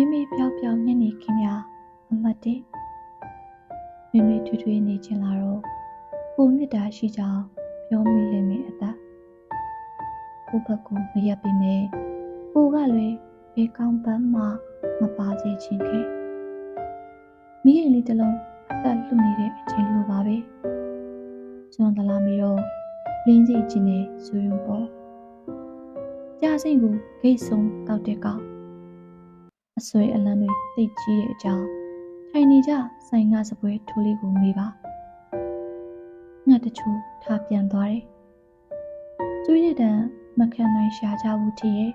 မိမိပြောက်ပြောက်ညနေခင်းများအမှတ်တည်းမိမိထွေးထွေးနေခြင်းလာတော့ကိုမေတ္တာရှိကြောင်းပြောမိလိမ့်မယ်အသက်ကိုဘက်ကမရက်ပြီမဲ့ကိုကလည်းဘေးကောင်းပန်းမှမပါစေချင်ခဲ့မိရင်လေးတစ်လုံးအသက်လှူနေတဲ့အချိန်လိုပါပဲစွန်တလာမီတော့လင်းစီခြင်းနဲ့ဇူရုံပေါ်ကြာစိတ်ကိုဂိတ်ဆုံးတောက်တဲ့ကောင်အဆွဲအလန်းတွေသိပ်ကြီးတဲ့အကြောင်းထိုင်နေကြဆိုင်ကစပွဲထိုးလေးကိုမေးပါငှက်တချို့ထားပြန်သွားတယ်ကျွေးတဲ့တန်မခံနိုင်ရှာကြဘူးထရဲ့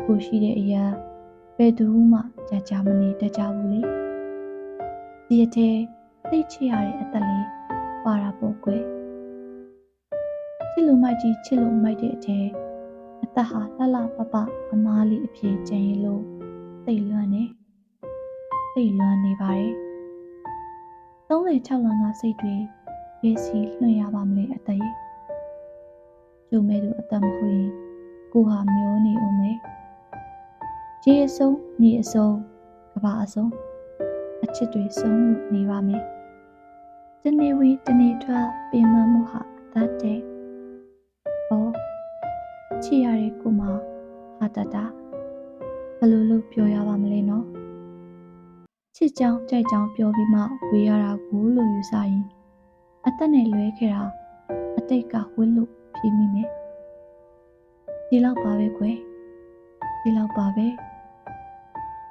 ကိုရှိတဲ့အရာဘယ်သူမှကြာမနေတတ်ကြဘူးလေဒီအထဲသိချရတဲ့အသက်လေးပါတာပေါ့ကွယ်ချစ်လို့မိုက်ကြီးချစ်လို့မိုက်တဲ့အထဲအသက်ဟာလှလှပပအမားလေးအဖြစ်ကျန်ရင်လို့သိလွမ်းနေပါတယ်36လကစိတ်တွေဘယ်စီလွှင့်ရပါမလဲအသက်ရဲ့ကျုံမဲ့သူအသက်မဟုတ်ရင်ကိုဟာမျောနေအောင်မယ်ရေအစုံမြေအစုံကဘာအစုံအချစ်တွေဆုံးလို့နေပါမယ်တနေ့ဝေးတနေ့ထွက်ပင်မမှုဟာအသက်တဲ့ချစ်ရတဲ့ကိုမဟာတတာဘယ်လိုလုပ်ပြောရပါမလဲနော်ချစ်ကြောင်ကြိုက်ကြောင်ပြောပြီးမှဝေးရတာကိုလို့ယူဆရင်အသက်နဲ့လွဲခဲ့တာအတိတ်ကဝှက်လို့ဖြေမိမယ်ဒီလောက်ပါပဲကွယ်ဒီလောက်ပါပဲ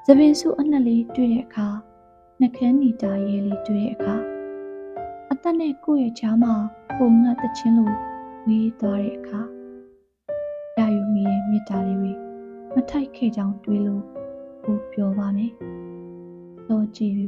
သပင်စုအနှက်လေးတွေ့တဲ့အခါနှကန်းနေတာရဲလေးတွေ့တဲ့အခါအသက်နဲ့ကိုယ့်ရဲ့ချားမှာပုံငတ်တချင်းလိုဝေးသွားတဲ့အခါရယူမိရဲ့မေတ္တာလေးတွေမထိုက်ခဲ့ကြောင်တွေးလို့ကိုပြောပါမယ်တော့ကြည့်ယူ